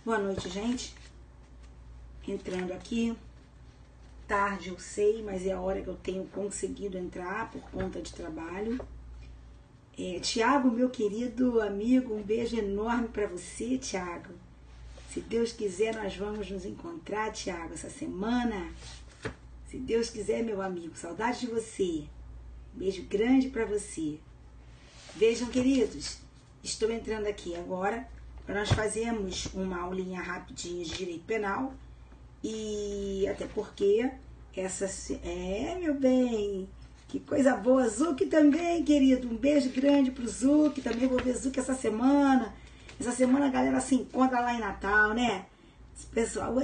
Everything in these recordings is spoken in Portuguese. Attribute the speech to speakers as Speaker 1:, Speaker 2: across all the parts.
Speaker 1: Boa noite, gente. Entrando aqui. Tarde, eu sei, mas é a hora que eu tenho conseguido entrar por conta de trabalho. Tiago, meu querido amigo, um beijo enorme para você, Tiago. Se Deus quiser, nós vamos nos encontrar, Tiago, essa semana. Se Deus quiser, meu amigo, saudade de você. Beijo grande para você. Vejam, queridos, estou entrando aqui agora para nós fazermos uma aulinha rapidinha de direito penal. E até porque meu bem, que coisa boa. Zuki também, querido, um beijo grande pro Zuki. Também vou ver Zuki essa semana. Essa semana a galera se encontra lá em Natal, né? Pessoal,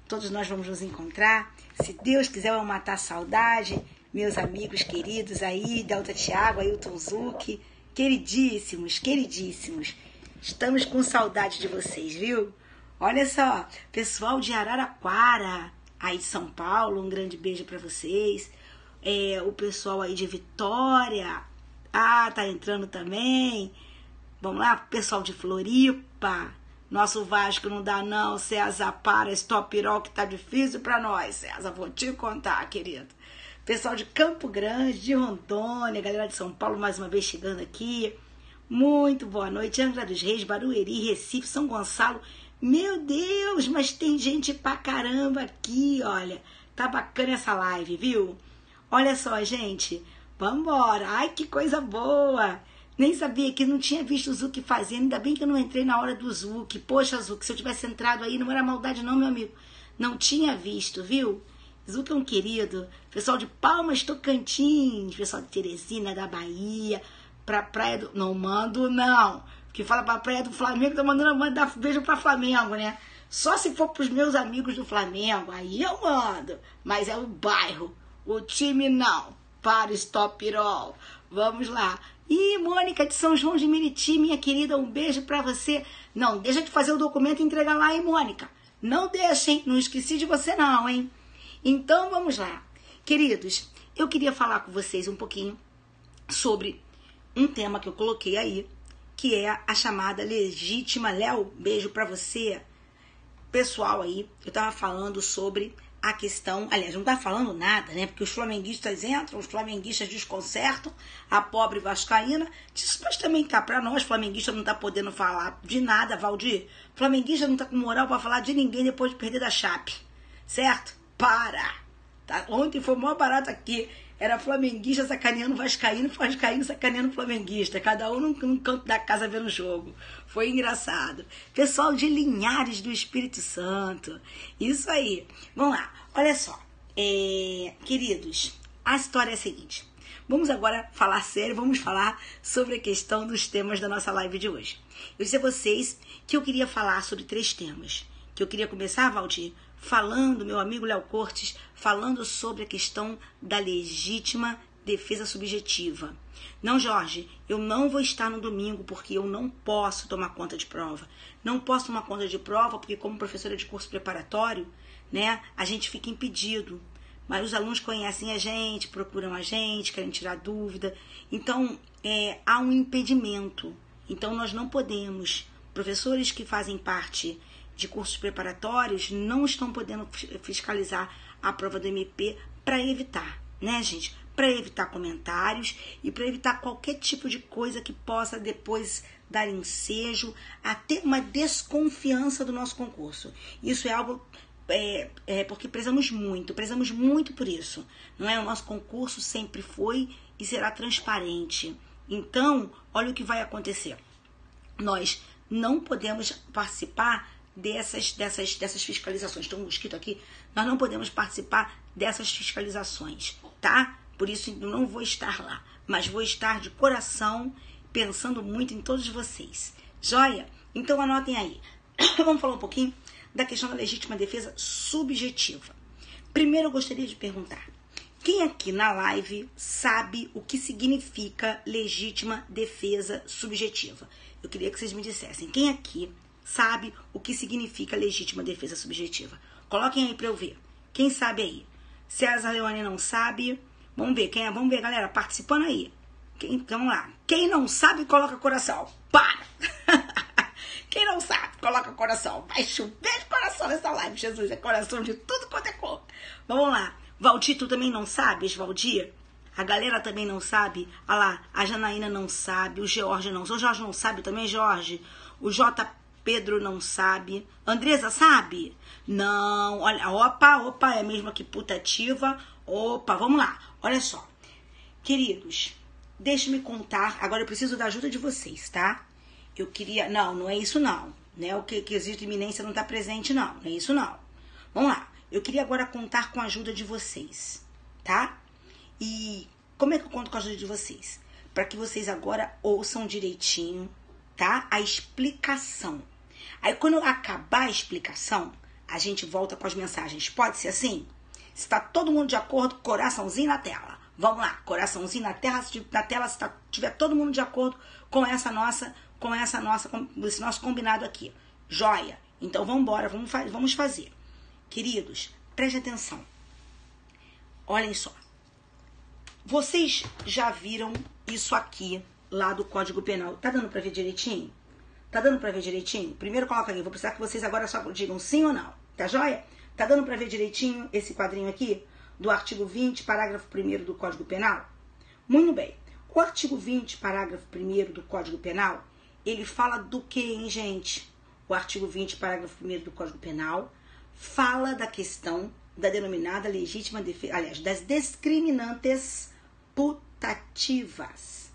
Speaker 1: todos nós vamos nos encontrar. Se Deus quiser, eu vou matar a saudade. Meus amigos queridos aí, Delta Thiago, Ailton Zuki, queridíssimos, queridíssimos. Estamos com saudade de vocês, viu? Olha só, pessoal de Araraquara, aí de São Paulo, um grande beijo para vocês. O pessoal aí de Vitória, tá entrando também. Vamos lá, pessoal de Floripa. Nosso Vasco não dá não, César, para, stop it all, que tá difícil para nós, César, vou te contar, querido. Pessoal de Campo Grande, de Rondônia, galera de São Paulo, mais uma vez chegando aqui. Muito boa noite, Angra dos Reis, Barueri, Recife, São Gonçalo. Meu Deus, mas tem gente pra caramba aqui, olha. Tá bacana essa live, viu? Olha só, gente, vambora. Ai, que coisa boa. Nem sabia que não tinha visto o Zuki fazendo, ainda bem que eu não entrei na hora do Zuki. Poxa, Zuki, se eu tivesse entrado aí, não era maldade não, meu amigo. Não tinha visto, viu? Zuki é um querido. Pessoal de Palmas, Tocantins, pessoal de Teresina, da Bahia, pra Praia do... Não mando, não. Que fala pra Praia do Flamengo, tá mandando mandar beijo pra Flamengo, né? Só se for pros meus amigos do Flamengo, aí eu mando. Mas é o bairro, o time não. Para, stop it all. Vamos lá. Ih, Mônica de São João de Meriti, minha querida, um beijo pra você. Não, deixa de fazer o documento e entregar lá, hein, Mônica? Não deixa, hein? Não esqueci de você não, hein? Então, vamos lá. Queridos, eu queria falar com vocês um pouquinho sobre um tema que eu coloquei aí, que é a chamada legítima. Léo, beijo pra você. Pessoal aí, eu tava falando sobre a questão, aliás, não tá falando nada, né? Porque os flamenguistas entram, os flamenguistas desconcertam a pobre vascaína. Mas também tá pra nós, flamenguista não tá podendo falar de nada, Valdir. Flamenguista não tá com moral pra falar de ninguém depois de perder da Chape, certo? Para! Tá? Ontem foi o maior barato aqui. Era flamenguista sacaneando vascaíno, vascaíno sacaneando flamenguista. Cada um num canto da casa vendo o jogo. Foi engraçado. Pessoal de Linhares do Espírito Santo. Isso aí. Vamos lá. Olha só. Queridos, a história é a seguinte. Vamos agora falar sério. Vamos falar sobre a questão dos temas da nossa live de hoje. Eu disse a vocês que eu queria falar sobre 3 temas. Que eu queria começar, Valdir, falando, meu amigo Léo Cortes, falando sobre a questão da legítima defesa subjetiva. Não, Jorge, eu não vou estar no domingo porque eu não posso tomar conta de prova. Não posso tomar conta de prova porque, como professora de curso preparatório, né, a gente fica impedido. Mas os alunos conhecem a gente, procuram a gente, querem tirar dúvida. Então, há um impedimento. Então, nós não podemos. Professores que fazem parte de cursos preparatórios não estão podendo fiscalizar a prova do MP para evitar, né, gente? Para evitar comentários e para evitar qualquer tipo de coisa que possa depois dar ensejo, até uma desconfiança do nosso concurso. Isso é algo porque prezamos muito por isso, não é? O nosso concurso sempre foi e será transparente. Então, olha o que vai acontecer. Nós não podemos participar dessas fiscalizações. Tem um mosquito aqui. Nós não podemos participar dessas fiscalizações, tá? Por isso eu não vou estar lá, mas vou estar de coração pensando muito em todos vocês. Joia? Então anotem aí. Vamos falar um pouquinho da questão da legítima defesa subjetiva. Primeiro eu gostaria de perguntar: quem aqui na live sabe o que significa legítima defesa subjetiva? Eu queria que vocês me dissessem. Quem aqui sabe o que significa legítima defesa subjetiva? Coloquem aí para eu ver. Quem sabe aí? César Leone não sabe. Vamos ver quem é. Vamos ver, galera, participando aí. Vamos lá. Quem não sabe, coloca coração. Para! Quem não sabe, coloca coração. Vai chover de coração nessa live, Jesus. É coração de tudo quanto é cor. Vamos lá. Valdir, tu também não sabes, Valdir? A galera também não sabe. Olha lá, a Janaína não sabe, o George não sabe. O Jorge não sabe também, Jorge. O J. Pedro não sabe. Andresa sabe? Não. Olha, opa, é mesmo aqui putativa. Opa, vamos lá. Olha só. Queridos, deixe-me contar. Agora eu preciso da ajuda de vocês, tá? Eu queria... Não é isso não. Né? O que existe iminência não tá presente, não. Não é isso não. Vamos lá. Eu queria agora contar com a ajuda de vocês, tá? E como é que eu conto com a ajuda de vocês? Para que vocês agora ouçam direitinho, tá? A explicação. Aí quando acabar a explicação, a gente volta com as mensagens. Pode ser assim? Se tá todo mundo de acordo, coraçãozinho na tela. Vamos lá, coraçãozinho na tela, se tiver todo mundo de acordo com esse nosso combinado aqui. Joia. Então vamos embora, vamos fazer. Queridos, prestem atenção. Olhem só. Vocês já viram isso aqui lá do Código Penal? Tá dando pra ver direitinho? Tá dando pra ver direitinho? Primeiro coloca aqui, vou precisar que vocês agora só digam sim ou não. Tá joia? Tá dando pra ver direitinho esse quadrinho aqui? Do artigo 20, parágrafo 1º do Código Penal? Muito bem. O artigo 20, parágrafo 1º do Código Penal, ele fala do que, hein, gente? O artigo 20, parágrafo 1º do Código Penal fala da questão da denominada legítima defesa, aliás, das discriminantes putativas,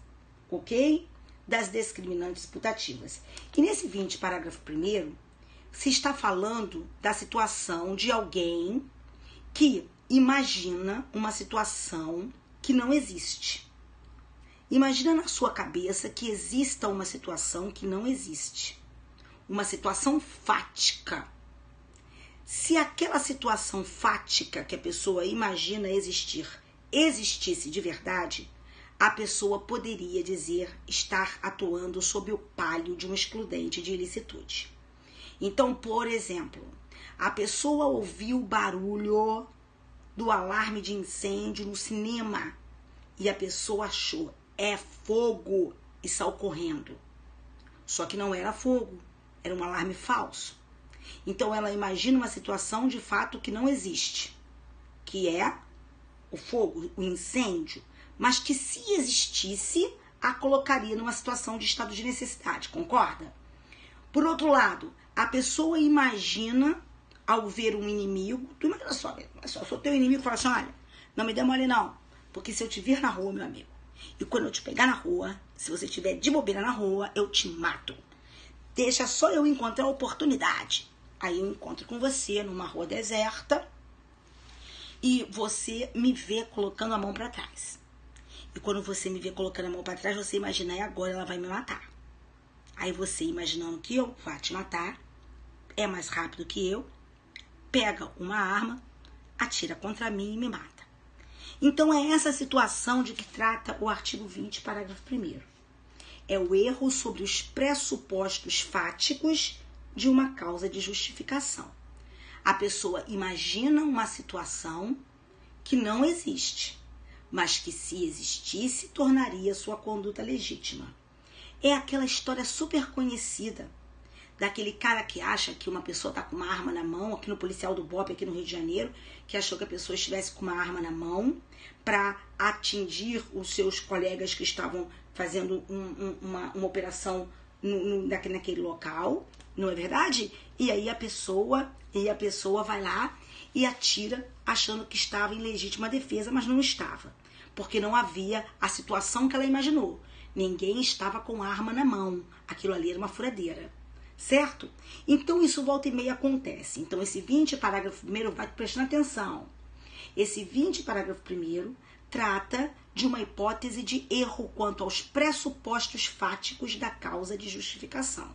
Speaker 1: ok? Das discriminantes putativas. E nesse 20, parágrafo 1º, se está falando da situação de alguém que imagina uma situação que não existe. Imagina na sua cabeça que exista uma situação que não existe. Uma situação fática. Se aquela situação fática que a pessoa imagina existisse de verdade, a pessoa poderia dizer estar atuando sob o palio de um excludente de ilicitude. Então, por exemplo, a pessoa ouviu o barulho do alarme de incêndio no cinema e a pessoa achou, é fogo, e saiu correndo. Só que não era fogo, era um alarme falso. Então ela imagina uma situação de fato que não existe, que é o fogo, o incêndio, mas que se existisse, a colocaria numa situação de estado de necessidade, concorda? Por outro lado, a pessoa imagina, ao ver um inimigo, tu imagina só, eu sou teu inimigo, fala assim, olha, não me dê mole não, porque se eu te vir na rua, meu amigo, e quando eu te pegar na rua, se você estiver de bobeira na rua, eu te mato. Deixa só eu encontrar a oportunidade. Aí eu encontro com você numa rua deserta e você me vê colocando a mão para trás. E quando você me vê colocando a mão para trás, você imagina, e agora ela vai me matar. Aí você, imaginando que eu vá te matar, é mais rápido que eu, pega uma arma, atira contra mim e me mata. Então é essa situação de que trata o artigo 20, parágrafo 1º. É o erro sobre os pressupostos fáticos de uma causa de justificação. A pessoa imagina uma situação que não existe, mas que se existisse, tornaria sua conduta legítima. É aquela história super conhecida daquele cara que acha que uma pessoa está com uma arma na mão, aqui no policial do BOPE, aqui no Rio de Janeiro, que achou que a pessoa estivesse com uma arma na mão para atingir os seus colegas que estavam fazendo uma operação naquele local, não é verdade? E aí a pessoa vai lá e atira achando que estava em legítima defesa, mas não estava, porque não havia a situação que ela imaginou. Ninguém estava com arma na mão, aquilo ali era uma furadeira, certo? Então isso volta e meia acontece. Então esse 20, parágrafo 1º, vai prestando atenção. Esse 20, parágrafo 1º, trata de uma hipótese de erro quanto aos pressupostos fáticos da causa de justificação.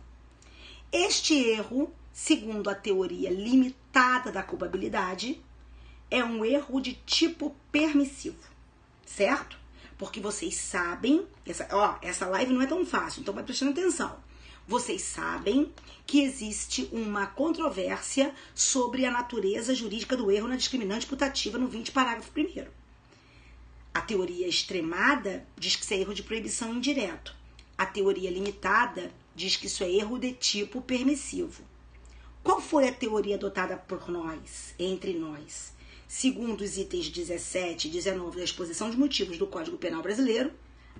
Speaker 1: Este erro, segundo a teoria limitada da culpabilidade, é um erro de tipo permissivo, certo? Porque vocês sabem, essa live não é tão fácil, então vai prestando atenção. Vocês sabem que existe uma controvérsia sobre a natureza jurídica do erro na discriminante putativa no 20, parágrafo 1º. A teoria extremada diz que isso é erro de proibição indireto. A teoria limitada diz que isso é erro de tipo permissivo. Qual foi a teoria adotada por nós, entre nós? Segundo os itens 17 e 19 da exposição de motivos do Código Penal Brasileiro,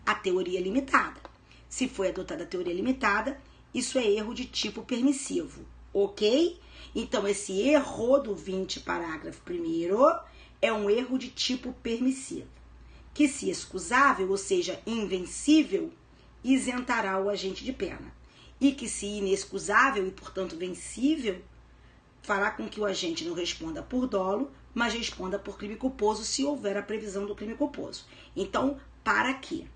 Speaker 1: a teoria limitada. Se foi adotada a teoria limitada, isso é erro de tipo permissivo, ok? Então, esse erro do 20, parágrafo 1º, é um erro de tipo permissivo, que se excusável, ou seja, invencível, isentará o agente de pena. E que se inexcusável e, portanto, vencível, fará com que o agente não responda por dolo, mas responda por crime culposo, se houver a previsão do crime culposo. Então, para quê?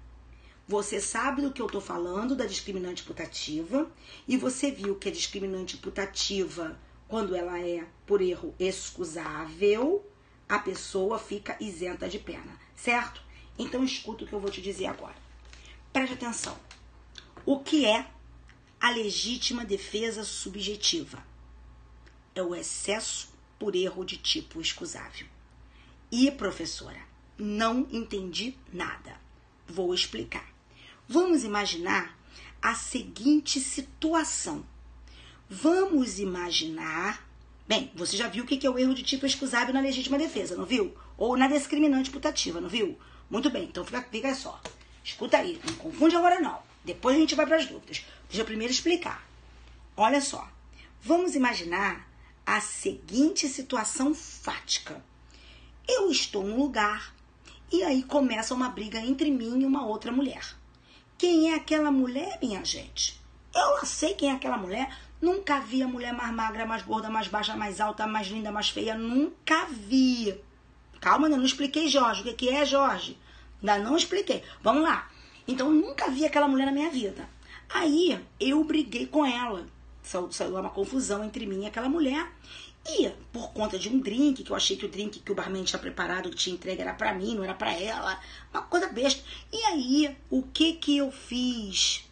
Speaker 1: Você sabe do que eu estou falando, da discriminante putativa, e você viu que a discriminante putativa, quando ela é por erro excusável, a pessoa fica isenta de pena, certo? Então, escuta o que eu vou te dizer agora. Preste atenção. O que é a legítima defesa subjetiva? É o excesso por erro de tipo excusável. E, professora, não entendi nada. Vou explicar. Vamos imaginar a seguinte situação. Vamos imaginar... Bem, você já viu o que é o erro de tipo excusável na legítima defesa, não viu? Ou na discriminante putativa, não viu? Muito bem, então fica só. Escuta aí, não confunde agora não. Depois a gente vai para as dúvidas. Deixa eu primeiro explicar. Olha só, vamos imaginar a seguinte situação fática. Eu estou num lugar e aí começa uma briga entre mim e uma outra mulher. Quem é aquela mulher, minha gente? Eu não sei quem é aquela mulher. Nunca vi a mulher mais magra, mais gorda, mais baixa, mais alta, mais linda, mais feia. Nunca vi. Calma, ainda não expliquei, Jorge. O que é, Jorge? Ainda não expliquei. Vamos lá. Então, eu nunca vi aquela mulher na minha vida. Aí, eu briguei com ela. Saiu uma confusão entre mim e aquela mulher. E, por conta de um drink, que eu achei que o drink que o barman tinha preparado, que tinha entregue, era pra mim, não era pra ela. Uma coisa besta. E aí, o que eu fiz?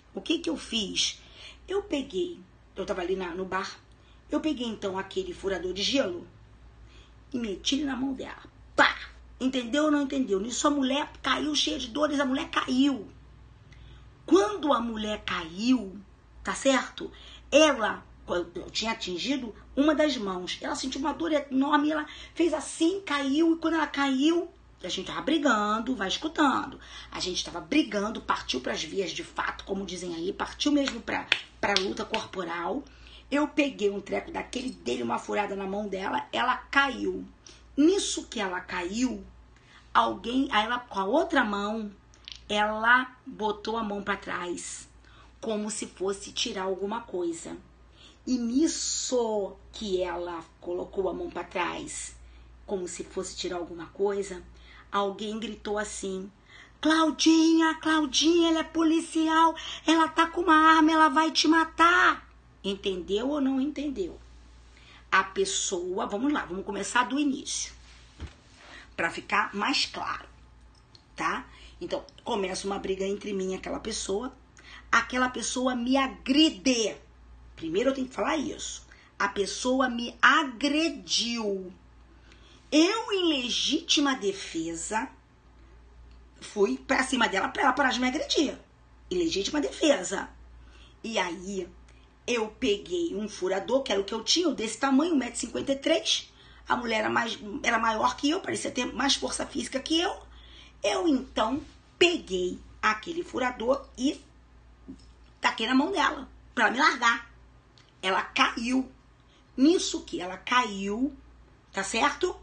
Speaker 1: Eu peguei, eu tava ali no bar, eu peguei então aquele furador de gelo e meti ele na mão dela. Pá! Entendeu ou não entendeu? Nisso a mulher caiu cheia de dores, a mulher caiu. Quando a mulher caiu, tá certo? Eu tinha atingido uma das mãos. Ela sentiu uma dor enorme, ela fez assim, caiu, e quando ela caiu, a gente tava brigando, vai escutando. A gente tava brigando, partiu pras vias de fato, como dizem aí, partiu mesmo pra luta corporal. Eu peguei um treco daquele, dei uma furada na mão dela, ela caiu. Nisso que ela caiu, aí ela, com a outra mão, ela botou a mão pra trás, como se fosse tirar alguma coisa. E nisso que ela colocou a mão pra trás, como se fosse tirar alguma coisa, alguém gritou assim: Claudinha, ela é policial, ela tá com uma arma, ela vai te matar. Entendeu ou não entendeu? A pessoa, vamos lá, vamos começar do início, para ficar mais claro, tá? Então, começa uma briga entre mim e aquela pessoa me agride. Primeiro eu tenho que falar isso. A pessoa me agrediu. Eu, em legítima defesa, fui pra cima dela pra ela parar de me agredir. Em legítima defesa. E aí, eu peguei um furador, que era o que eu tinha, desse tamanho, 1,53 m. A mulher era maior que eu, parecia ter mais força física que eu. Eu, então, peguei aquele furador e taquei na mão dela, pra ela me largar. Ela caiu. Nisso que ela caiu, tá certo?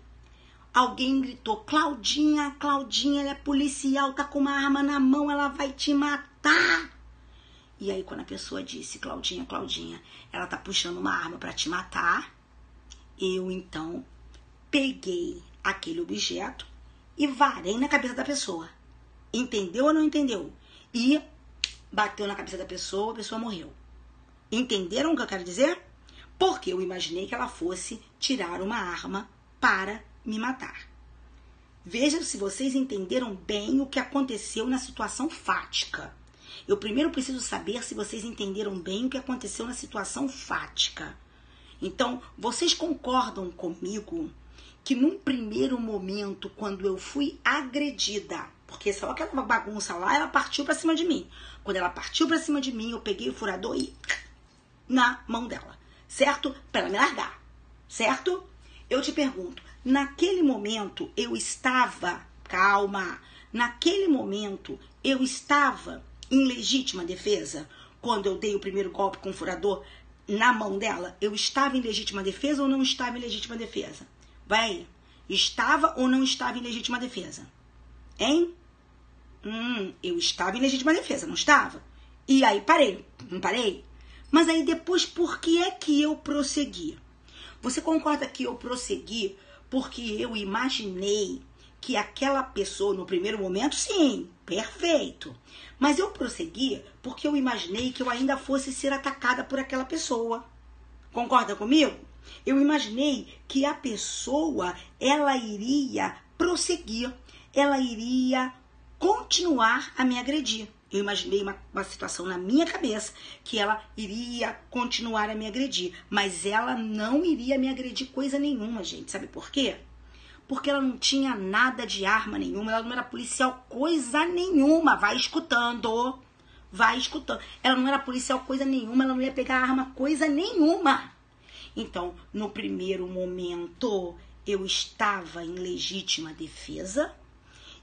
Speaker 1: Alguém gritou: Claudinha, ela é policial, tá com uma arma na mão, ela vai te matar. E aí, quando a pessoa disse: Claudinha, ela tá puxando uma arma pra te matar, eu, então, peguei aquele objeto e varei na cabeça da pessoa. Entendeu ou não entendeu? E bateu na cabeça da pessoa, a pessoa morreu. Entenderam o que eu quero dizer? Porque eu imaginei que ela fosse tirar uma arma para me matar. Vejam se vocês entenderam bem o que aconteceu na situação fática. Eu primeiro preciso saber se vocês entenderam bem o que aconteceu na situação fática. Então, vocês concordam comigo que num primeiro momento, quando eu fui agredida, Porque só aquela bagunça lá, ela partiu pra cima de mim. Quando ela partiu pra cima de mim, eu peguei o furador e na mão dela, certo? Pra ela me largar, certo? Eu te pergunto, naquele momento eu estava, calma, naquele momento eu estava em legítima defesa? Quando eu dei o primeiro golpe com o furador na mão dela, eu estava em legítima defesa ou não estava em legítima defesa? Vai aí, estava ou não estava em legítima defesa? Hein? Eu estava em legítima defesa, não estava? E aí parei, não parei? Mas aí depois, por que é que eu prossegui? Você concorda que eu prossegui porque eu imaginei que aquela pessoa, no primeiro momento, sim, perfeito. Mas eu prossegui porque eu imaginei que eu ainda fosse ser atacada por aquela pessoa. Concorda comigo? Eu imaginei que a pessoa, ela iria prosseguir, ela iria continuar a me agredir. Eu imaginei uma situação na minha cabeça que ela iria continuar a me agredir, mas ela não iria me agredir coisa nenhuma, gente. Sabe por quê? Porque ela não tinha nada de arma nenhuma, ela não era policial coisa nenhuma. Vai escutando, vai escutando. Ela não era policial coisa nenhuma, ela não ia pegar arma coisa nenhuma. Então, no primeiro momento, eu estava em legítima defesa.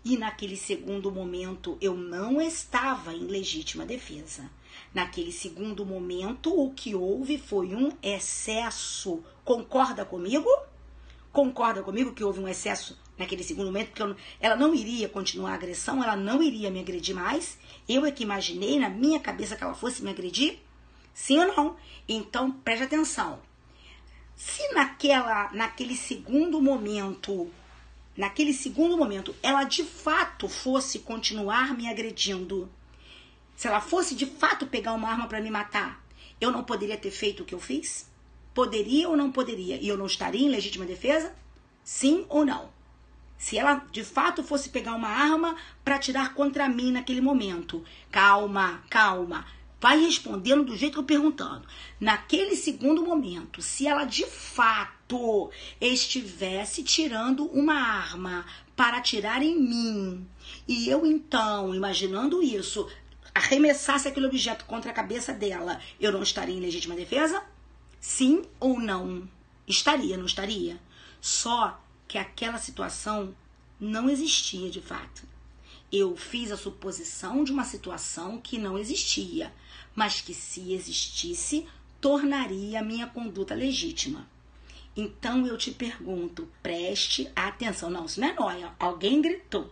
Speaker 1: E naquele segundo momento, eu não estava em legítima defesa. Naquele segundo momento, o que houve foi um excesso. Concorda comigo? Concorda comigo que houve um excesso naquele segundo momento? Porque ela não iria continuar a agressão, ela não iria me agredir mais. Eu é que imaginei na minha cabeça que ela fosse me agredir? Sim ou não? Então, preste atenção. Se naquele segundo momento, ela de fato fosse continuar me agredindo, se ela fosse de fato pegar uma arma para me matar, eu não poderia ter feito o que eu fiz? Poderia ou não poderia? E eu não estaria em legítima defesa? Sim ou não? Se ela de fato fosse pegar uma arma para atirar contra mim naquele momento, calma, calma. Vai respondendo do jeito que eu perguntando. Naquele segundo momento, se ela de fato estivesse tirando uma arma para atirar em mim, e eu então, imaginando isso, arremessasse aquele objeto contra a cabeça dela, eu não estaria em legítima defesa? Sim ou não? Estaria, não estaria? Só que aquela situação não existia de fato. Eu fiz a suposição de uma situação que não existia, mas que se existisse, tornaria a minha conduta legítima. Então eu te pergunto, preste atenção. Não, isso não é nóia. Alguém gritou.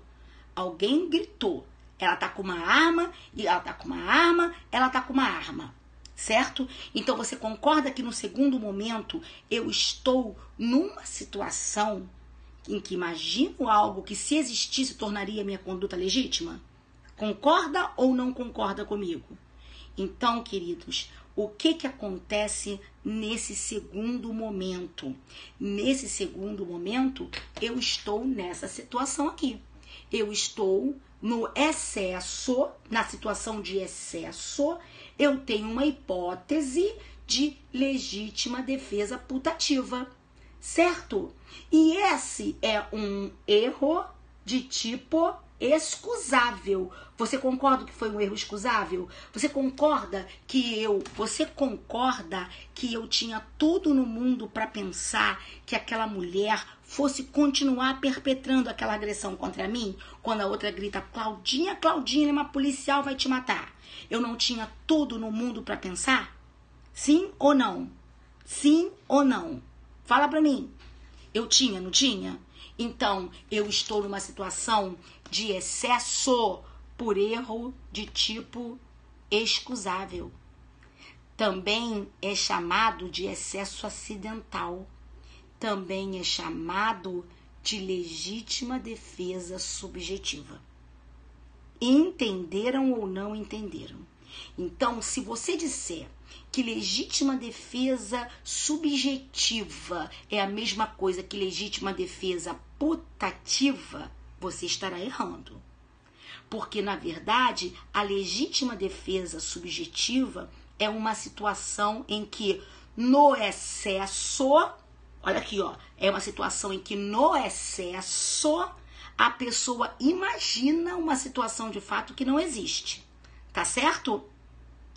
Speaker 1: Alguém gritou. Ela tá com uma arma, e ela tá com uma arma, ela tá com uma arma. Certo? Então você concorda que no segundo momento eu estou numa situação em que imagino algo que, se existisse, tornaria minha conduta legítima? Concorda ou não concorda comigo? Então, queridos, o que acontece nesse segundo momento? Nesse segundo momento, eu estou nessa situação aqui. Eu estou no excesso, na situação de excesso, eu tenho uma hipótese de legítima defesa putativa. Certo? E esse é um erro de tipo excusável. Você concorda que foi um erro excusável? Você concorda que eu tinha tudo no mundo para pensar que aquela mulher fosse continuar perpetrando aquela agressão contra mim? Quando a outra grita, Claudinha, Claudinha, uma policial vai te matar. Eu não tinha tudo no mundo para pensar? Sim ou não? Sim ou não? Fala pra mim. Eu tinha, não tinha? Então, eu estou numa situação de excesso por erro de tipo excusável. Também é chamado de excesso acidental. Também é chamado de legítima defesa subjetiva. Entenderam ou não entenderam? Então, se você disser que legítima defesa subjetiva é a mesma coisa que legítima defesa putativa, você estará errando. Porque, na verdade, a legítima defesa subjetiva é uma situação em que no excesso, olha aqui, ó, é uma situação em que no excesso a pessoa imagina uma situação de fato que não existe. Tá certo?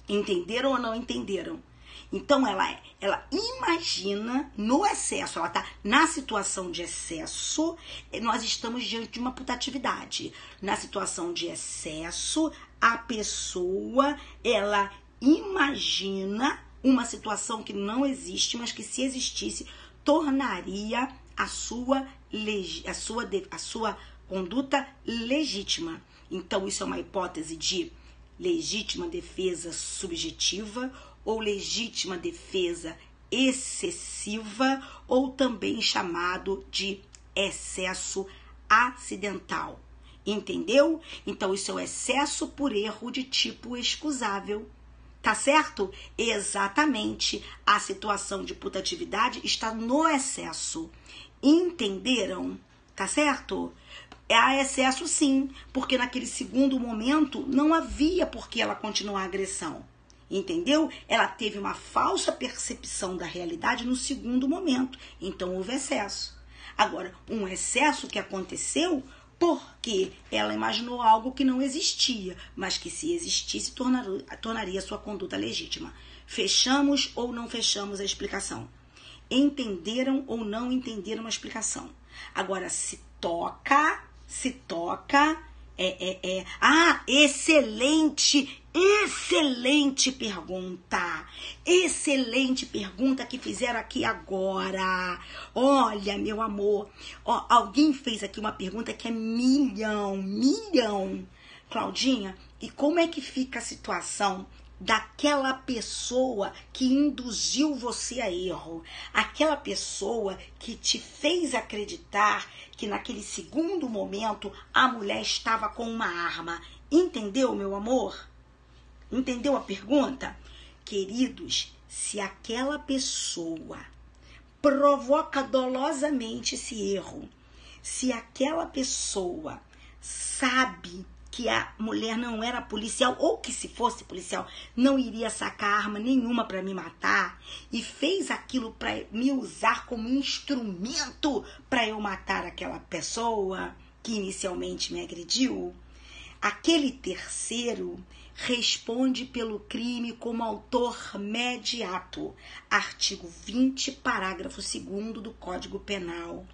Speaker 1: Entenderam ou não entenderam? Então, ela imagina no excesso, ela está na situação de excesso, nós estamos diante de uma putatividade. Na situação de excesso, a pessoa, ela imagina uma situação que não existe, mas que se existisse, tornaria a sua conduta legítima. Então, isso é uma hipótese de legítima defesa subjetiva ou legítima defesa excessiva, ou também chamado de excesso acidental. Entendeu? Então, isso é o excesso por erro de tipo excusável. Tá certo? Exatamente. A situação de putatividade está no excesso. Entenderam? Tá certo? Há excesso sim, porque naquele segundo momento não havia por que ela continuar a agressão. Entendeu? Ela teve uma falsa percepção da realidade no segundo momento. Então houve excesso. Agora, um excesso que aconteceu porque ela imaginou algo que não existia, mas que se existisse tornaria sua conduta legítima. Fechamos ou não fechamos a explicação? Entenderam ou não entenderam a explicação? Agora, se toca... Excelente pergunta. Excelente pergunta que fizeram aqui agora. Olha, meu amor, alguém fez aqui uma pergunta que é milhão. Claudinha, e como é que fica a situação daquela pessoa que induziu você a erro, aquela pessoa que te fez acreditar que naquele segundo momento a mulher estava com uma arma? Entendeu, meu amor? Entendeu a pergunta? Queridos, se aquela pessoa provoca dolosamente esse erro, se aquela pessoa sabe que a mulher não era policial, ou que se fosse policial, não iria sacar arma nenhuma para me matar, e fez aquilo para me usar como instrumento para eu matar aquela pessoa que inicialmente me agrediu, aquele terceiro responde pelo crime como autor mediato. Artigo 20, parágrafo 2º do Código Penal.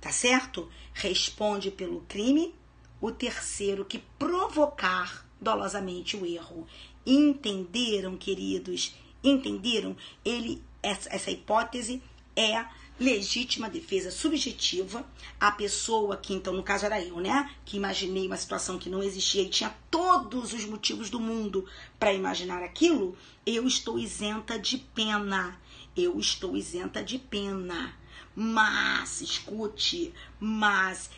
Speaker 1: Tá certo? Responde pelo crime o terceiro que provocar dolosamente o erro. Entenderam, queridos? Entenderam? Essa hipótese é legítima defesa subjetiva. A pessoa que, então, no caso era eu, né? Que imaginei uma situação que não existia e tinha todos os motivos do mundo para imaginar aquilo, eu estou isenta de pena. Eu estou isenta de pena. Mas, escute,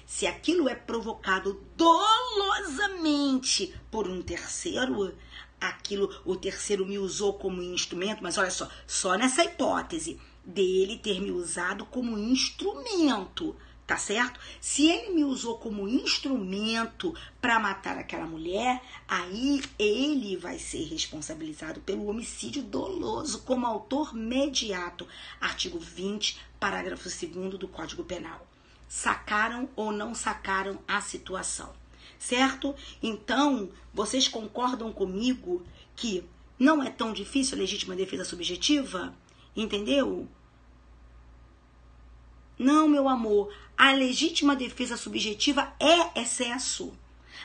Speaker 1: se aquilo é provocado dolosamente por um terceiro, o terceiro me usou como instrumento, mas olha só nessa hipótese dele ter me usado como instrumento, tá certo? Se ele me usou como instrumento para matar aquela mulher, aí ele vai ser responsabilizado pelo homicídio doloso como autor mediato. Artigo 20, parágrafo 2º do Código Penal. Sacaram ou não sacaram a situação, certo? Então, vocês concordam comigo que não é tão difícil a legítima defesa subjetiva? Entendeu? Não, meu amor, a legítima defesa subjetiva é excesso.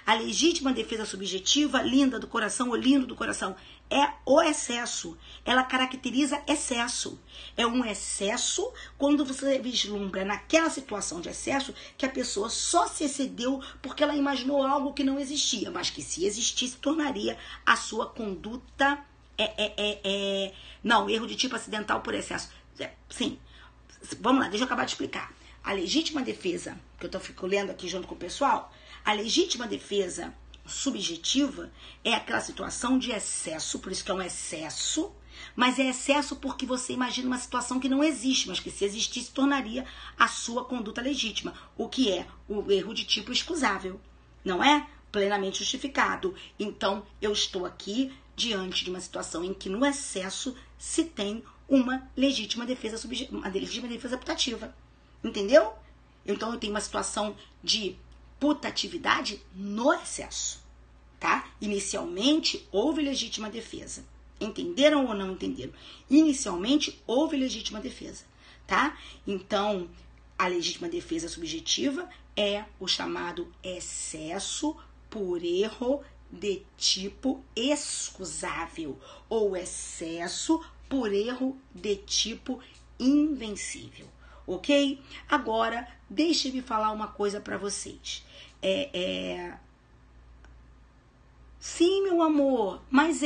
Speaker 1: A legítima defesa subjetiva, linda do coração ou lindo do coração, é o excesso. Ela caracteriza excesso. É um excesso quando você vislumbra naquela situação de excesso que a pessoa só se excedeu porque ela imaginou algo que não existia, mas que se existisse tornaria a sua conduta não, erro de tipo acidental por excesso. Sim. Vamos lá, deixa eu acabar de explicar. A legítima defesa, que eu fico lendo aqui junto com o pessoal, a legítima defesa subjetiva é aquela situação de excesso, por isso que é um excesso, mas é excesso porque você imagina uma situação que não existe, mas que se existisse tornaria a sua conduta legítima, o que é o erro de tipo excusável, não é? Plenamente justificado. Então, eu estou aqui diante de uma situação em que no excesso se tem uma legítima defesa putativa. Entendeu? Então, eu tenho uma situação de putatividade no excesso, tá? Inicialmente, houve legítima defesa. Entenderam ou não entenderam? Inicialmente, houve legítima defesa, tá? Então, a legítima defesa subjetiva é o chamado excesso por erro de tipo excusável ou excesso por erro de tipo invencível, ok? Agora, deixe-me falar uma coisa para vocês. Sim, meu amor, mas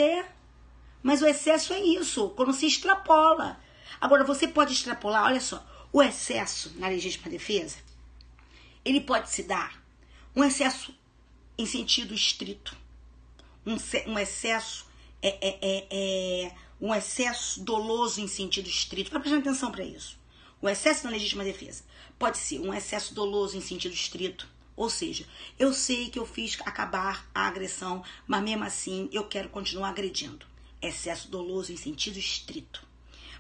Speaker 1: o excesso é isso, quando se extrapola. Agora, você pode extrapolar, olha só, o excesso na legítima defesa, ele pode se dar um excesso em sentido estrito, um excesso um excesso doloso em sentido estrito. Vai prestando atenção para isso. O excesso na legítima defesa pode ser um excesso doloso em sentido estrito, ou seja, eu sei que eu fiz acabar a agressão, mas mesmo assim eu quero continuar agredindo. Excesso doloso em sentido estrito.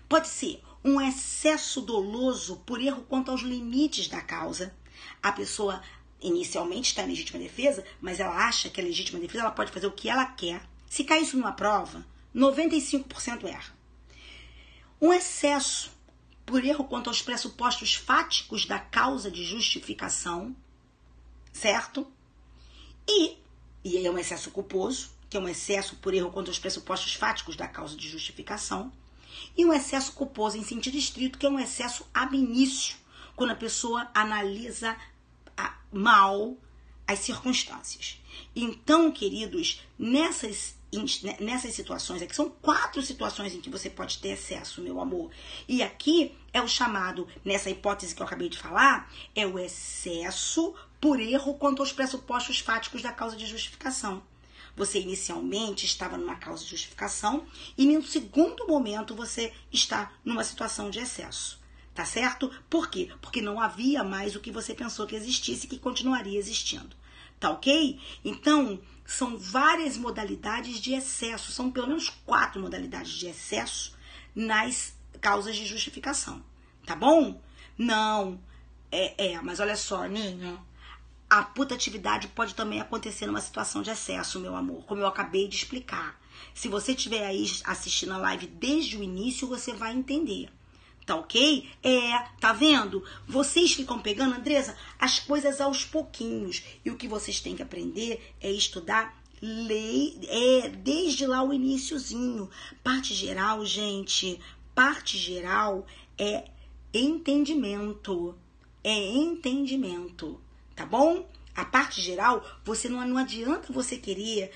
Speaker 1: Pode ser um excesso doloso por erro quanto aos limites da causa. A pessoa inicialmente está em legítima defesa, mas ela acha que a legítima defesa ela pode fazer o que ela quer. Se cair isso numa prova, 95% erra. Um excesso por erro quanto aos pressupostos fáticos da causa de justificação, certo? E é um excesso culposo, que é um excesso por erro quanto aos pressupostos fáticos da causa de justificação, e um excesso culposo em sentido estrito, que é um excesso ab início, quando a pessoa analisa mal as circunstâncias. Então, queridos, nessas situações aqui, são 4 situações em que você pode ter excesso, meu amor. E aqui é o chamado, nessa hipótese que eu acabei de falar, é o excesso por erro quanto aos pressupostos fáticos da causa de justificação. Você inicialmente estava numa causa de justificação e no segundo momento você está numa situação de excesso. Tá certo? Por quê? Porque não havia mais o que você pensou que existisse e que continuaria existindo. Tá ok? Então, são várias modalidades de excesso. São pelo menos 4 modalidades de excesso nas causas de justificação. Tá bom? Não. Mas olha só, Ninha. A putatividade pode também acontecer numa situação de excesso, meu amor. Como eu acabei de explicar. Se você estiver aí assistindo a live desde o início, você vai entender. Tá ok? Tá vendo? Vocês ficam pegando, Andressa, as coisas aos pouquinhos. E o que vocês têm que aprender é estudar lei, desde lá o iniciozinho. Parte geral, gente, parte geral é entendimento. É entendimento, tá bom? A parte geral, você não adianta você querer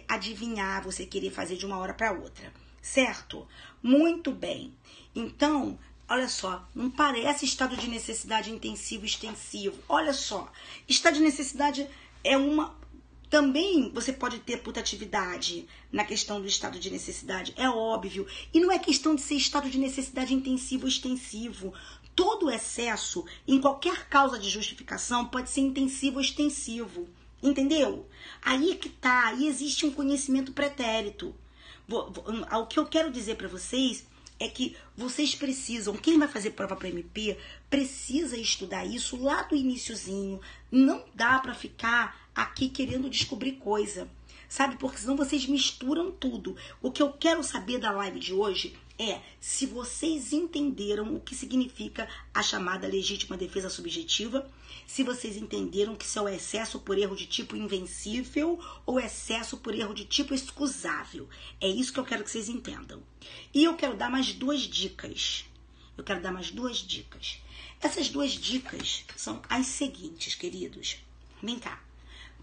Speaker 1: adivinhar, você querer fazer de uma hora para outra, certo? Muito bem. Então, olha só, não parece estado de necessidade intensivo extensivo. Olha só, estado de necessidade é uma... Também você pode ter putatividade na questão do estado de necessidade, é óbvio. E não é questão de ser estado de necessidade intensivo ou extensivo. Todo excesso, em qualquer causa de justificação, pode ser intensivo ou extensivo. Entendeu? Aí que tá, aí existe um conhecimento pretérito. O que eu quero dizer para vocês é que vocês precisam, quem vai fazer prova para MP, precisa estudar isso lá do iniciozinho. Não dá para ficar aqui querendo descobrir coisa, sabe? Porque senão vocês misturam tudo. O que eu quero saber da live de hoje é se vocês entenderam o que significa a chamada legítima defesa subjetiva, se vocês entenderam que isso é o excesso por erro de tipo invencível ou excesso por erro de tipo excusável. É isso que eu quero que vocês entendam. E eu quero dar mais 2 dicas. Essas 2 dicas são as seguintes, queridos. Vem cá.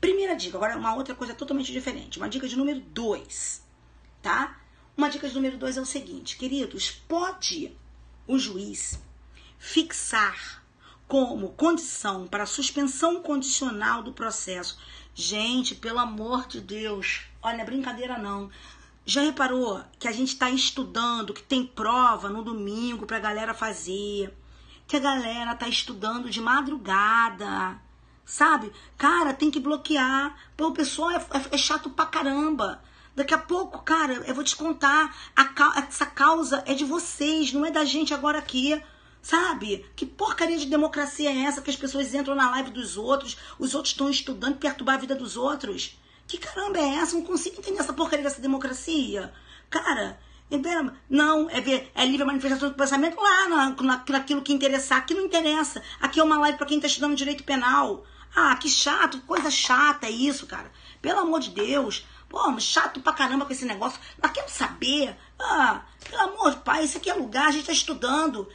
Speaker 1: Primeira dica, agora uma outra coisa totalmente diferente. Uma dica de número 2, tá? Uma dica de número 2 é o seguinte, queridos. Pode o juiz fixar como condição para a suspensão condicional do processo. Gente, pelo amor de Deus, olha, não é brincadeira não. Já reparou que a gente está estudando, que tem prova no domingo para a galera fazer, que a galera está estudando de madrugada, sabe? Cara, tem que bloquear. Pô, o pessoal é chato pra caramba. Daqui a pouco, cara, eu vou te contar, essa causa é de vocês, não é da gente agora aqui, Sabe? Que porcaria de democracia é essa que as pessoas entram na live dos outros, os outros estão estudando perturbar a vida dos outros? Que caramba é essa? Não consigo entender essa porcaria dessa democracia. Cara, não, é livre manifestação do pensamento lá naquilo que interessar. Aqui não interessa. Aqui é uma live para quem está estudando direito penal. Ah, que chato, coisa chata é isso, cara. Pelo amor de Deus. Pô, chato pra caramba com esse negócio. Mas quero saber. Ah, pelo amor de pai, isso aqui é lugar, a gente tá estudando.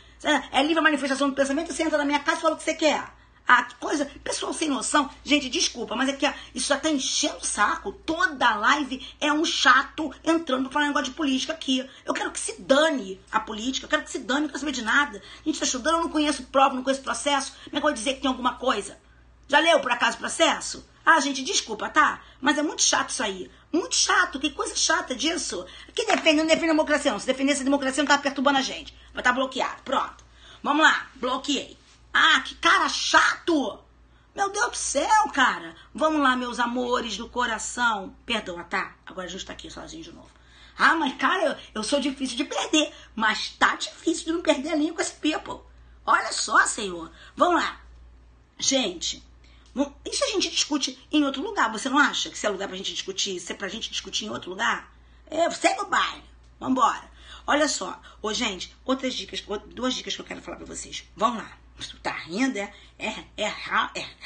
Speaker 1: É livre a manifestação do pensamento, você entra na minha casa e fala o que você quer. Ah, que coisa. Pessoal sem noção. Gente, desculpa, mas é que isso já tá enchendo o saco. Toda live é um chato entrando pra negócio de política aqui. Eu quero que se dane a política, eu quero que se dane, não quero saber de nada. A gente tá estudando, eu não conheço prova, não conheço processo. Como é que eu vou dizer que tem alguma coisa? Já leu, por acaso, o processo? Ah, gente, desculpa, tá? Mas é muito chato isso aí. Muito chato, que coisa chata disso. Quem defende, não defende a democracia, não. Se defendesse a democracia, não tá perturbando a gente. Vai estar bloqueado, pronto. Vamos lá, bloqueei. Ah, que cara chato. Meu Deus do céu, cara. Vamos lá, meus amores do coração. Perdoa, tá? Agora a gente tá aqui sozinho de novo. Ah, mas cara, eu sou difícil de perder. Mas tá difícil de não perder a linha com esse people. Olha só, senhor. Vamos lá. Gente... Isso a gente discute em outro lugar. Você não acha que se é lugar pra gente discutir, se é pra gente discutir em outro lugar? Segue o baile. Vambora. Olha só. Ô, gente, duas dicas que eu quero falar pra vocês. Vamos lá. Tá rindo? É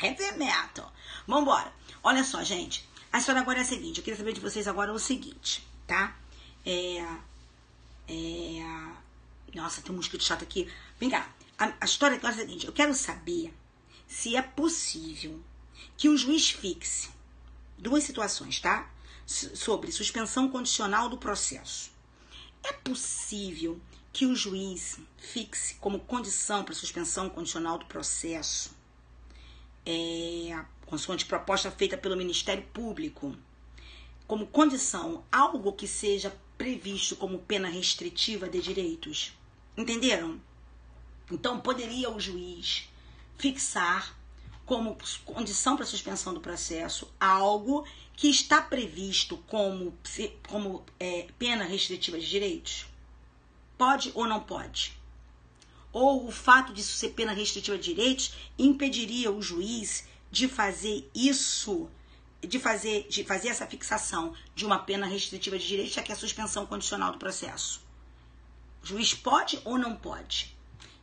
Speaker 1: heavy metal. Vambora. Olha só, gente. A história agora é a seguinte. Eu queria saber de vocês agora o seguinte, tá? Nossa, tem um mosquito chato aqui. Vem cá. A história agora é a seguinte. Eu quero saber se é possível que o juiz fixe duas situações, tá? Sobre suspensão condicional do processo. É possível que o juiz fixe como condição para suspensão condicional do processo, consoante proposta feita pelo Ministério Público, como condição algo que seja previsto como pena restritiva de direitos? Entenderam? Então, poderia o juiz fixar como condição para suspensão do processo algo que está previsto como pena restritiva de direitos? Pode ou não pode? Ou o fato disso ser pena restritiva de direitos impediria o juiz de fazer isso, de fazer essa fixação de uma pena restritiva de direitos, já que é a suspensão condicional do processo? O juiz pode ou não pode?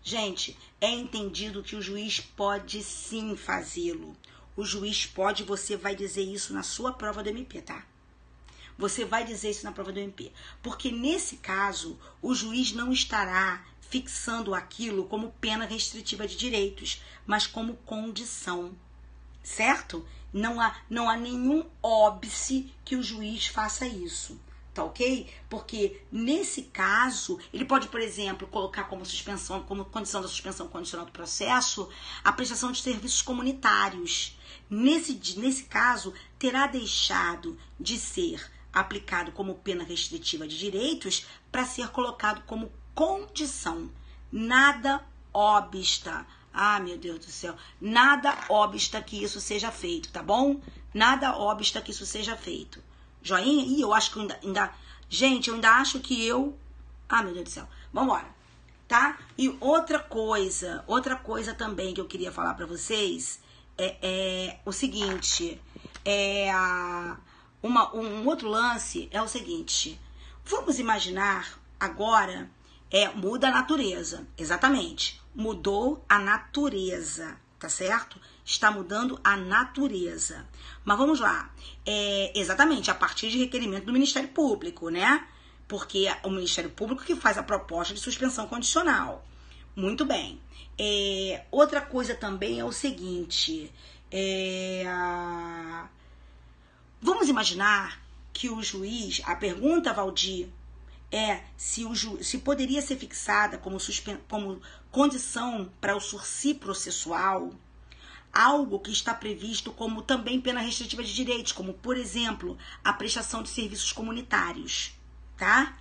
Speaker 1: Gente, é entendido que o juiz pode sim fazê-lo. O juiz pode, você vai dizer isso na sua prova do MP, tá? Você vai dizer isso na prova do MP. Porque nesse caso, o juiz não estará fixando aquilo como pena restritiva de direitos, mas como condição, certo? Não há nenhum óbice que o juiz faça isso. Tá ok? Porque nesse caso, ele pode, por exemplo, colocar como condição da suspensão condicional do processo a prestação de serviços comunitários. Nesse caso, terá deixado de ser aplicado como pena restritiva de direitos para ser colocado como condição. Nada obsta. Ah, meu Deus do céu. Nada obsta que isso seja feito, tá bom? Nada obsta que isso seja feito. Joinha? Ih, eu acho que Gente, eu ainda acho que eu... Ah, meu Deus do céu. Vambora, tá? E outra coisa também que eu queria falar pra vocês é o seguinte. Um outro lance é o seguinte. Vamos imaginar agora... muda a natureza. Exatamente. Mudou a natureza, tá certo? Está mudando a natureza. Mas vamos lá. Exatamente, a partir de requerimento do Ministério Público, né? Porque é o Ministério Público que faz a proposta de suspensão condicional. Muito bem. Outra coisa também é o seguinte. Vamos imaginar que o juiz... A pergunta, Valdir, se poderia ser fixada como condição para o sursi processual algo que está previsto como também pena restritiva de direitos, como, por exemplo, a prestação de serviços comunitários, tá?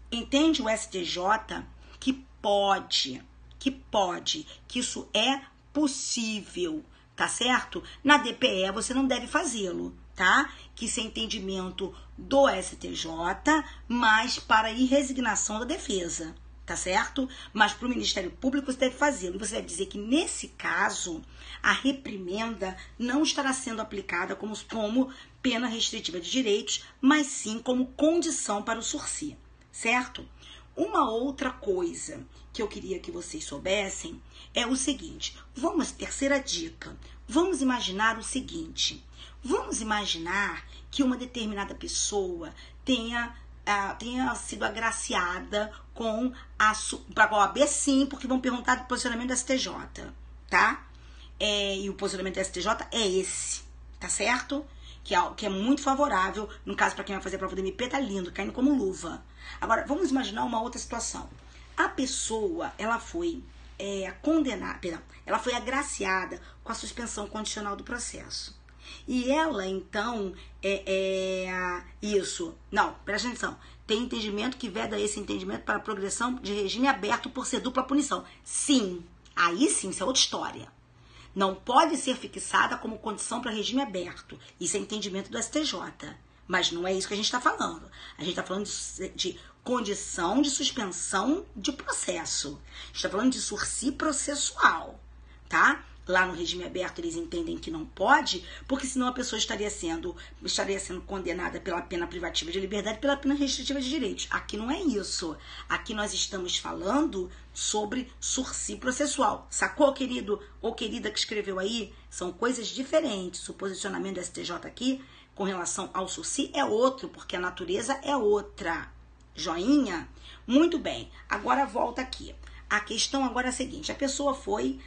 Speaker 1: Entende o STJ que isso é possível, tá certo? Na DPE você não deve fazê-lo, tá? Que isso é entendimento do STJ, mas para ir resignação da defesa, tá certo? Mas para o Ministério Público você deve fazê-lo. Você deve dizer que, nesse caso, a reprimenda não estará sendo aplicada como pena restritiva de direitos, mas sim como condição para o sursi, certo? Uma outra coisa que eu queria que vocês soubessem é o seguinte, terceira dica, vamos imaginar o seguinte, vamos imaginar que uma determinada pessoa tenha sido agraciada com para a OAB, sim, porque vão perguntar do posicionamento do STJ, tá? E o posicionamento do STJ é esse, tá certo? Que é muito favorável, no caso, para quem vai fazer a prova do MP, tá lindo, caindo como luva. Agora, vamos imaginar uma outra situação. A pessoa, ela foi ela foi agraciada com a suspensão condicional do processo. E ela, então, presta atenção, tem entendimento que veda esse entendimento para progressão de regime aberto por ser dupla punição. Sim, aí sim, isso é outra história. Não pode ser fixada como condição para regime aberto. Isso é entendimento do STJ. Mas não é isso que a gente está falando. A gente está falando de condição de suspensão de processo. A gente está falando de sursi processual, tá? Lá no regime aberto eles entendem que não pode, porque senão a pessoa estaria sendo condenada pela pena privativa de liberdade, pela pena restritiva de direitos. Aqui não é isso. Aqui nós estamos falando sobre sursi processual. Sacou, querido ou querida que escreveu aí? São coisas diferentes. O posicionamento do STJ aqui com relação ao sursi é outro, porque a natureza é outra. Joinha? Muito bem. Agora volta aqui. A questão agora é a seguinte, a pessoa foi,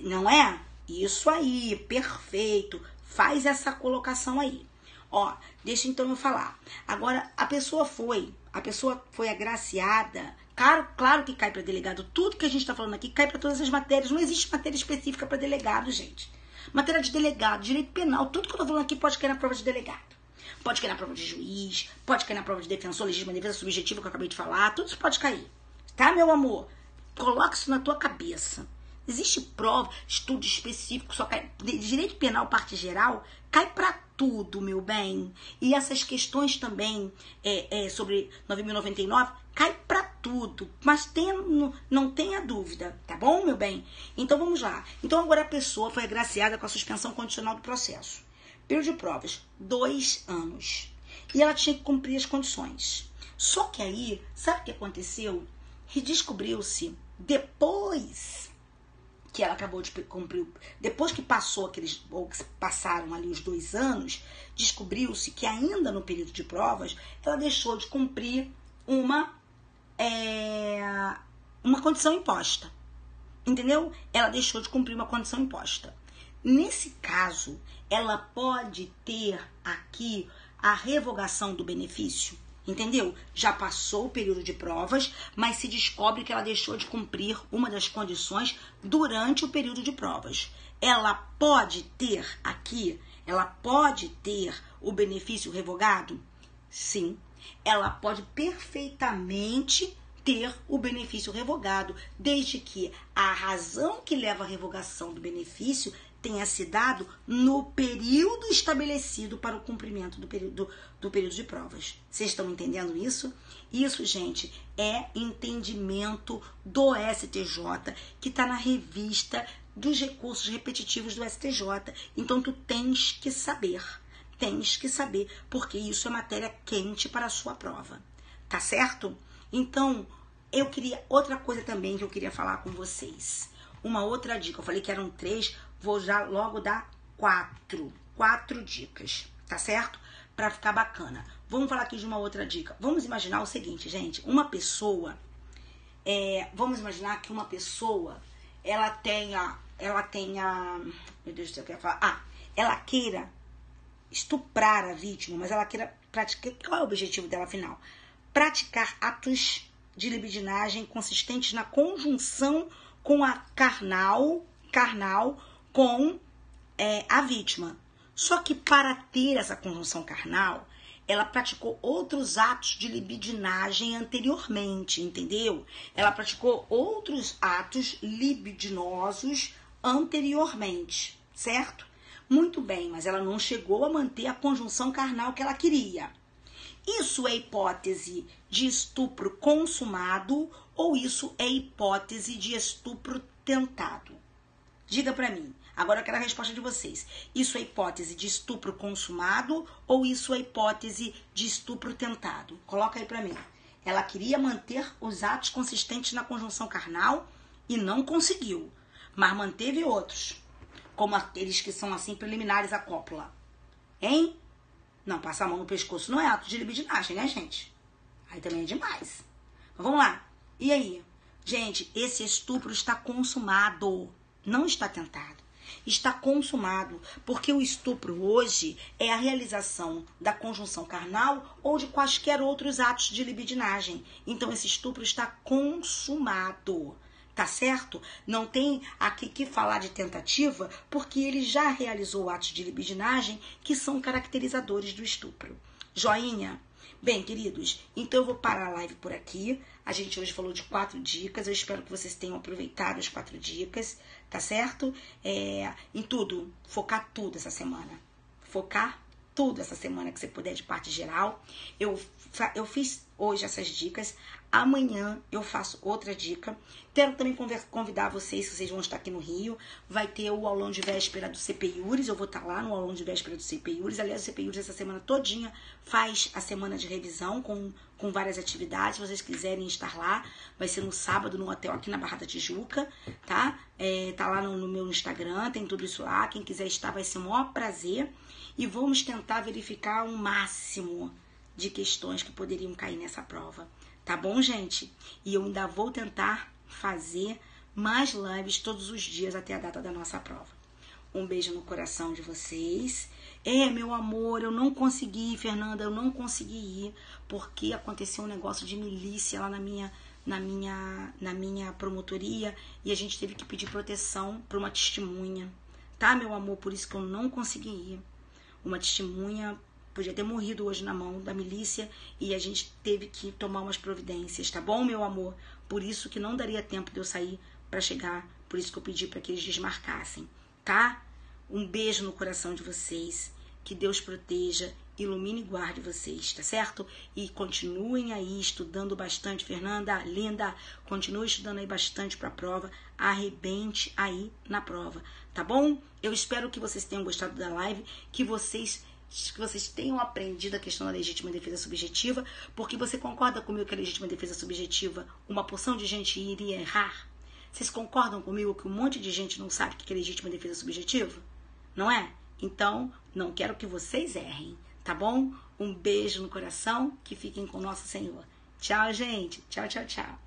Speaker 1: não é? Isso aí, perfeito. Faz essa colocação aí. Ó, deixa então eu falar. Agora, a pessoa foi agraciada. Claro que cai para delegado. Tudo que a gente está falando aqui cai para todas as matérias. Não existe matéria específica para delegado, gente. Matéria de delegado, direito penal, tudo que eu tô falando aqui pode cair na prova de delegado. Pode cair na prova de juiz, pode cair na prova de defensor, legítima defesa subjetiva que eu acabei de falar, tudo isso pode cair. Tá, meu amor? Coloca isso na tua cabeça. Existe prova, estudo específico, só cai. Direito penal, parte geral, cai pra tudo, meu bem. E essas questões também sobre 9.099, cai pra tudo. Mas não tenha dúvida, tá bom, meu bem? Então vamos lá. Então agora a pessoa foi agraciada com a suspensão condicional do processo. Período de provas, 2 anos. E ela tinha que cumprir as condições. Só que aí, sabe o que aconteceu? Redescobriu-se, depois que ela acabou de cumprir, depois que passaram ali os 2 anos, descobriu-se que ainda no período de provas, ela deixou de cumprir uma condição imposta. Entendeu? Ela deixou de cumprir uma condição imposta. Nesse caso, ela pode ter aqui a revogação do benefício. Entendeu? Já passou o período de provas, mas se descobre que ela deixou de cumprir uma das condições durante o período de provas. Ela pode ter o benefício revogado? Sim. Ela pode perfeitamente ter o benefício revogado, desde que a razão que leva à revogação do benefício tenha se dado no período estabelecido para o cumprimento do período de provas. Vocês estão entendendo isso? Isso, gente, é entendimento do STJ, que está na revista dos recursos repetitivos do STJ. Então, tu tens que saber, porque isso é matéria quente para a sua prova. Tá certo? Então, outra coisa também que eu queria falar com vocês. Uma outra dica, eu falei que eram 3, vou já logo dar 4 dicas, tá certo? Pra ficar bacana. Vamos falar aqui de uma outra dica. Vamos imaginar o seguinte, gente, vamos imaginar que uma pessoa, ela tenha, meu Deus do céu, eu quero falar, ela queira estuprar a vítima, mas ela queira praticar, qual é o objetivo dela afinal? Praticar atos de libidinagem consistentes na conjunção com a carnal com a vítima. Só que para ter essa conjunção carnal, ela praticou outros atos de libidinagem anteriormente, entendeu? Ela praticou outros atos libidinosos anteriormente, certo? Muito bem, mas ela não chegou a manter a conjunção carnal que ela queria. Isso é hipótese de estupro consumado ou isso é hipótese de estupro tentado? Diga pra mim. Agora eu quero a resposta de vocês. Isso é hipótese de estupro consumado ou isso é hipótese de estupro tentado? Coloca aí pra mim. Ela queria manter os atos consistentes na conjunção carnal e não conseguiu, mas manteve outros, como aqueles que são assim preliminares à cópula. Hein? Não, passar a mão no pescoço não é ato de libidinagem, né, gente? Aí também é demais. Mas vamos lá. E aí? Gente, esse estupro está consumado, não está tentado. Está consumado, porque o estupro hoje é a realização da conjunção carnal ou de quaisquer outros atos de libidinagem. Então esse estupro está consumado, tá certo? Não tem aqui que falar de tentativa, porque ele já realizou atos de libidinagem que são caracterizadores do estupro. Joinha? Bem, queridos, então eu vou parar a live por aqui. A gente hoje falou de 4 dicas. Eu espero que vocês tenham aproveitado as 4 dicas, tá certo? Em tudo, focar tudo essa semana. Focar tudo essa semana que você puder de parte geral. Eu fiz hoje essas dicas. Amanhã eu faço outra dica. Quero também convidar vocês, se vocês vão estar aqui no Rio, vai ter o aulão de véspera do CPIURES. Eu vou estar lá no aulão de véspera do CPIURES. Aliás, o CPIURES essa semana todinha faz a semana de revisão com várias atividades. Se vocês quiserem estar lá, vai ser no sábado no hotel aqui na Barra da Tijuca, tá? Tá lá no meu Instagram, tem tudo isso lá. Quem quiser estar vai ser o maior prazer. E vamos tentar verificar um máximo de questões que poderiam cair nessa prova. Tá bom, gente? E eu ainda vou tentar fazer mais lives todos os dias até a data da nossa prova. Um beijo no coração de vocês. Meu amor, eu não consegui, Fernanda, eu não consegui ir, porque aconteceu um negócio de milícia lá na minha promotoria e a gente teve que pedir proteção para uma testemunha. Tá, meu amor? Por isso que eu não consegui ir. Uma testemunha podia ter morrido hoje na mão da milícia e a gente teve que tomar umas providências, tá bom, meu amor? Por isso que não daria tempo de eu sair para chegar, por isso que eu pedi para que eles desmarcassem, tá? Um beijo no coração de vocês, que Deus proteja, ilumine e guarde vocês, tá certo? E continuem aí estudando bastante, Fernanda, linda, continue estudando aí bastante para a prova, arrebente aí na prova, tá bom? Eu espero que vocês tenham gostado da live, que vocês tenham aprendido a questão da legítima defesa subjetiva, porque você concorda comigo que a legítima defesa subjetiva, uma porção de gente iria errar? Vocês concordam comigo que um monte de gente não sabe o que é legítima defesa subjetiva? Não é? Então, não quero que vocês errem, tá bom? Um beijo no coração, que fiquem com o nosso Senhor. Tchau, gente. Tchau, tchau, tchau.